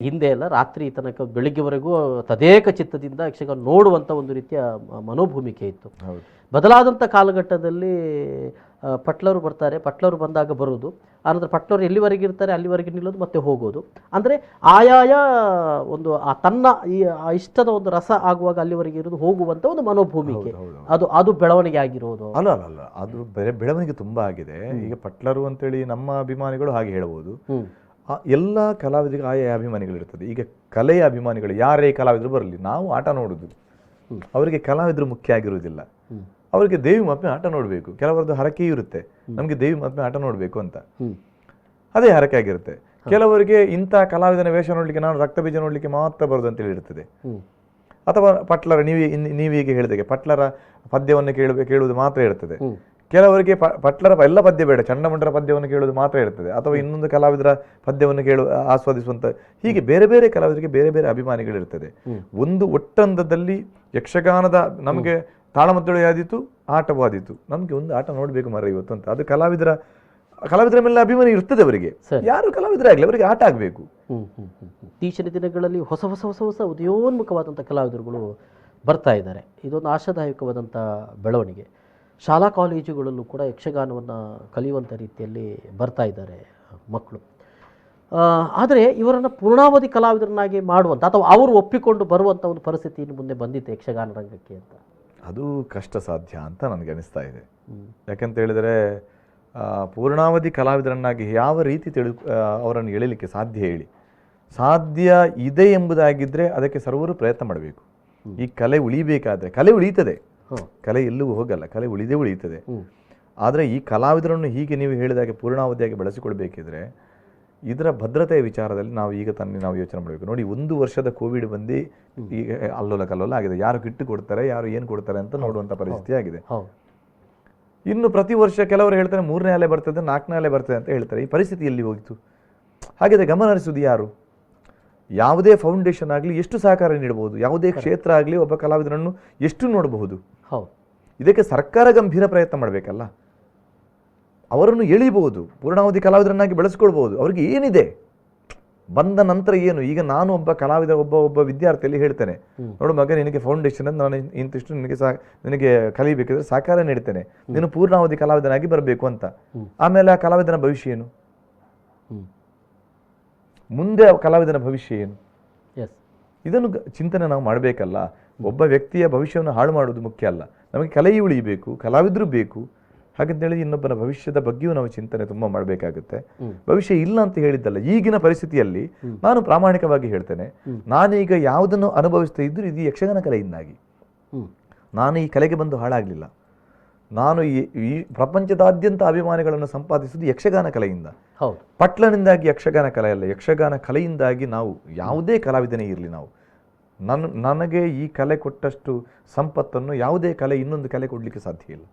ಹಿಂದೆ ಎಲ್ಲ ರಾತ್ರಿ ತನಕ ಬೆಳಿಗ್ಗೆವರೆಗೂ ತದೇಕ ಚಿತ್ತದಿಂದ ಯಕ್ಷಗಾನ ನೋಡುವಂಥ ಒಂದು ರೀತಿಯ ಮನೋಭೂಮಿಕೆ ಇತ್ತು. ಬದಲಾದಂಥ ಕಾಲಘಟ್ಟದಲ್ಲಿ ಪಟ್ಲರು ಬರ್ತಾರೆ, ಪಟ್ಲರು ಬಂದಾಗ ಬರೋದು, ಆನಂತರ ಪಟ್ಲರು ಎಲ್ಲಿವರೆಗೆ ಇರ್ತಾರೆ ಅಲ್ಲಿವರೆಗೆ ನಿಲ್ಲೋದು ಮತ್ತೆ ಹೋಗೋದು. ಅಂದರೆ ಆಯಾಯ ಒಂದು ತನ್ನ ಈ ಇಷ್ಟದ ಒಂದು ರಸ ಆಗುವಾಗ ಅಲ್ಲಿವರೆಗೆ ಇರೋದು, ಹೋಗುವಂಥ ಒಂದು ಮನೋಭೂಮಿಕೆ, ಅದು ಬೆಳವಣಿಗೆ ಆಗಿರೋದು. ಅಲ್ಲ ಅಲ್ಲ ಅಲ್ಲ ಅದು ಬೆಳವಣಿಗೆ ತುಂಬ ಆಗಿದೆ. ಈಗ ಪಟ್ಲರು ಅಂತೇಳಿ ನಮ್ಮ ಅಭಿಮಾನಿಗಳು ಹಾಗೆ ಹೇಳ್ಬೋದು. ಎಲ್ಲ ಕಲಾವಿದರಿಗೆ ಆಯಾ ಅಭಿಮಾನಿಗಳಿರ್ತದೆ. ಈಗ ಕಲೆಯ ಅಭಿಮಾನಿಗಳು ಯಾರೇ ಕಲಾವಿದರು ಬರಲಿ, ನಾವು ಆಟ ನೋಡೋದು, ಅವರಿಗೆ ಕಲಾವಿದರು ಮುಖ್ಯ ಆಗಿರುವುದಿಲ್ಲ. ಅವರಿಗೆ ದೇವಿ ಮಹಾತ್ಮೆ ಆಟ ನೋಡಬೇಕು. ಕೆಲವರದ್ದು ಹರಕೆ ಇರುತ್ತೆ, ನಮಗೆ ದೇವಿ ಮಹಾತ್ಮೆ ಆಟ ನೋಡಬೇಕು ಅಂತ, ಅದೇ ಹರಕೆ ಆಗಿರುತ್ತೆ. ಕೆಲವರಿಗೆ ಇಂಥ ಕಲಾವಿದನ ವೇಷ ನೋಡ್ಲಿಕ್ಕೆ, ನಾನು ರಕ್ತ ಬೀಜ ನೋಡ್ಲಿಕ್ಕೆ ಮಾತ್ರ ಬರೋದು ಅಂತೇಳಿ ಇರ್ತದೆ. ಅಥವಾ ಪಟ್ಲರ ನೀವೀಗ ಹೇಳಿದಾಗೆ ಪಟ್ಲರ ಪದ್ಯವನ್ನು ಕೇಳುವುದು ಮಾತ್ರ ಇರ್ತದೆ. ಕೆಲವರಿಗೆ ಪಟ್ಲರ ಎಲ್ಲ ಪದ್ಯ ಬೇಡ, ಚಂಡಮುಂಡರ ಪದ್ಯವನ್ನು ಕೇಳುವುದು ಮಾತ್ರ ಇರ್ತದೆ. ಅಥವಾ ಇನ್ನೊಂದು ಕಲಾವಿದರ ಪದ್ಯವನ್ನು ಆಸ್ವಾದಿಸುವಂತ, ಹೀಗೆ ಬೇರೆ ಬೇರೆ ಕಲಾವಿದರಿಗೆ ಬೇರೆ ಬೇರೆ ಅಭಿಮಾನಿಗಳಿರ್ತದೆ. ಒಂದು ಒಟ್ಟಂದದಲ್ಲಿ ಯಕ್ಷಗಾನದ ನಮಗೆ ತಾಳಮದ್ದಳೆ ಆದೀತು, ಆಟವೂ ಆದೀತು, ನಮಗೆ ಒಂದು ಆಟ ನೋಡಬೇಕು ಮರ ಇವತ್ತು ಅಂತ. ಅದು ಕಲಾವಿದರ ಮೇಲೆ ಅಭಿಮಾನಿ ಇರ್ತದೆ ಅವರಿಗೆ. ಯಾರು ಕಲಾವಿದರಾಗಲಿ ಅವರಿಗೆ ಆಟ ಆಗಬೇಕು. ಇತ್ತೀಚಿನ ದಿನಗಳಲ್ಲಿ ಹೊಸ ಹೊಸ ಹೊಸ ಹೊಸ ಉದಯೋನ್ಮುಖವಾದಂಥ ಕಲಾವಿದರುಗಳು ಬರ್ತಾ ಇದ್ದಾರೆ. ಇದೊಂದು ಆಶಾದಾಯಕವಾದಂಥ ಬೆಳವಣಿಗೆ. ಶಾಲಾ ಕಾಲೇಜುಗಳಲ್ಲೂ ಕೂಡ ಯಕ್ಷಗಾನವನ್ನು ಕಲಿಯುವಂಥ ರೀತಿಯಲ್ಲಿ ಬರ್ತಾ ಇದ್ದಾರೆ ಮಕ್ಕಳು. ಆದರೆ ಇವರನ್ನು ಪೂರ್ಣಾವಧಿ ಕಲಾವಿದರನ್ನಾಗಿ ಮಾಡುವಂಥ ಅಥವಾ ಅವರು ಒಪ್ಪಿಕೊಂಡು ಬರುವಂಥ ಒಂದು ಪರಿಸ್ಥಿತಿ ಇನ್ನು ಮುಂದೆ ಬಂದಿತ್ತು ಯಕ್ಷಗಾನ ರಂಗಕ್ಕೆ ಅಂತ. ಅದು ಕಷ್ಟ ಸಾಧ್ಯ ಅಂತ ನನಗೆ ಅನಿಸ್ತಾ ಇದೆ. ಯಾಕಂತ ಹೇಳಿದರೆ ಪೂರ್ಣಾವಧಿ ಕಲಾವಿದರನ್ನಾಗಿ ಯಾವ ರೀತಿ ಅವರನ್ನು ಎಳಿಲಿಕ್ಕೆ ಸಾಧ್ಯ ಇದೆ ಎಂಬುದಾಗಿದ್ದರೆ ಅದಕ್ಕೆ ಸರ್ವರು ಪ್ರಯತ್ನ ಮಾಡಬೇಕು. ಈ ಕಲೆ ಉಳಿಬೇಕಾದ್ರೆ, ಕಲೆ ಉಳಿಯುತ್ತದೆ, ಕಲೆ ಎಲ್ಲೂ ಹೋಗಲ್ಲ, ಕಲೆ ಉಳಿಯುತ್ತದೆ. ಆದರೆ ಈ ಕಲಾವಿದರನ್ನು ಹೀಗೆ ನೀವು ಹೇಳಿದಾಗೆ ಪೂರ್ಣಾವಧಿಯಾಗಿ ಬಳಸಿಕೊಳ್ಬೇಕಿದ್ರೆ ಇದರ ಭದ್ರತೆಯ ವಿಚಾರದಲ್ಲಿ ನಾವು ಯೋಚನೆ ಮಾಡಬೇಕು. ನೋಡಿ, 1 ವರ್ಷದ ಕೋವಿಡ್ ಬಂದು ಈಗ ಅಲ್ಲೋಲ ಕಲ್ಲೋಲ ಆಗಿದೆ. ಯಾರು ಕಿಟ್ಟು ಕೊಡ್ತಾರೆ, ಯಾರು ಏನು ಕೊಡ್ತಾರೆ ಅಂತ ನೋಡುವಂಥ ಪರಿಸ್ಥಿತಿ ಆಗಿದೆ. ಇನ್ನು ಪ್ರತಿ ವರ್ಷ ಕೆಲವರು ಹೇಳ್ತಾರೆ 3ನೇ ಅಲೆ ಬರ್ತದೆ, 4ನೇ ಅಲೆ ಬರ್ತದೆ ಅಂತ ಹೇಳ್ತಾರೆ. ಈ ಪರಿಸ್ಥಿತಿ ಎಲ್ಲಿ ಹೋಗಿತ್ತು? ಹಾಗಿದ್ರೆ ಗಮನ ಹರಿಸುವುದು ಯಾರು? ಯಾವುದೇ ಫೌಂಡೇಶನ್ ಆಗಲಿ ಎಷ್ಟು ಸಹಕಾರ ನೀಡಬಹುದು, ಯಾವುದೇ ಕ್ಷೇತ್ರ ಆಗಲಿ ಒಬ್ಬ ಕಲಾವಿದರನ್ನು ಎಷ್ಟು ನೋಡಬಹುದು. ಇದಕ್ಕೆ ಸರ್ಕಾರ ಗಂಭೀರ ಪ್ರಯತ್ನ ಮಾಡಬೇಕಲ್ಲ. ಅವರನ್ನು ಎಳಿಬಹುದು, ಪೂರ್ಣಾವಧಿ ಕಲಾವಿದರನ್ನಾಗಿ ಬೆಳೆಸ್ಕೊಳ್ಬಹುದು. ಅವ್ರಿಗೆ ಏನಿದೆ, ಬಂದ ನಂತರ ಏನು? ಈಗ ನಾನು ಒಬ್ಬ ಕಲಾವಿದ, ಒಬ್ಬ ವಿದ್ಯಾರ್ಥಿಯಲ್ಲಿ ಹೇಳ್ತೇನೆ, ನೋಡು ಮಗ, ನಿನಗೆ ಫೌಂಡೇಶನ್ ಅಂತ ನಾನು ಇಂತಿಷ್ಟು ನಿನಗೆ ಕಲಿಬೇಕಿದ್ರೆ ಸಹಕಾರ ನೀಡ್ತೇನೆ, ನೀನು ಪೂರ್ಣಾವಧಿ ಕಲಾವಿದನಾಗಿ ಬರಬೇಕು ಅಂತ. ಆಮೇಲೆ ಆ ಕಲಾವಿದನ ಭವಿಷ್ಯ ಏನು? ಮುಂದೆ ಕಲಾವಿದನ ಭವಿಷ್ಯ ಏನು? ಇದನ್ನು ಚಿಂತನೆ ನಾವು ಮಾಡಬೇಕಲ್ಲ. ಒಬ್ಬ ವ್ಯಕ್ತಿಯ ಭವಿಷ್ಯವನ್ನು ಹಾಳು ಮಾಡುವುದು ಮುಖ್ಯ ಅಲ್ಲ. ನಮಗೆ ಕಲೆಯೂ ಉಳಿಯಬೇಕು, ಕಲಾವಿದರು ಬೇಕು. ಹಾಗಂತೇಳಿ ಇನ್ನೊಬ್ಬನ ಭವಿಷ್ಯದ ಬಗ್ಗೆಯೂ ನಾವು ಚಿಂತನೆ ತುಂಬ ಮಾಡಬೇಕಾಗುತ್ತೆ. ಭವಿಷ್ಯ ಇಲ್ಲ ಅಂತ ಹೇಳಿದ್ದಲ್ಲ, ಈಗಿನ ಪರಿಸ್ಥಿತಿಯಲ್ಲಿ ನಾನು ಪ್ರಾಮಾಣಿಕವಾಗಿ ಹೇಳ್ತೇನೆ, ನಾನೀಗ ಯಾವುದನ್ನು ಅನುಭವಿಸ್ತಾ ಇದ್ದರೂ ಇದು ಯಕ್ಷಗಾನ ಕಲೆಯಿಂದಾಗಿ. ನಾನು ಈ ಕಲೆಗೆ ಬಂದು ಹಾಳಾಗಲಿಲ್ಲ. ನಾನು ಈ ಪ್ರಪಂಚದಾದ್ಯಂತ ಅಭಿಮಾನಿಗಳನ್ನು ಸಂಪಾದಿಸುವುದು ಯಕ್ಷಗಾನ ಕಲೆಯಿಂದ. ಪಟ್ಲನಿಂದಾಗಿ ಯಕ್ಷಗಾನ ಕಲೆ ಅಲ್ಲ, ಯಕ್ಷಗಾನ ಕಲೆಯಿಂದಾಗಿ. ನಾವು ಯಾವುದೇ ಕಲಾವಿದನೇ ಇರಲಿ, ನನಗೆ ಈ ಕಲೆ ಕೊಟ್ಟಷ್ಟು ಸಂಪತ್ತನ್ನು ಯಾವುದೇ ಕಲೆ ಇನ್ನೊಂದು ಕಲೆ ಕೊಡಲಿಕ್ಕೆ ಸಾಧ್ಯ ಇಲ್ಲ.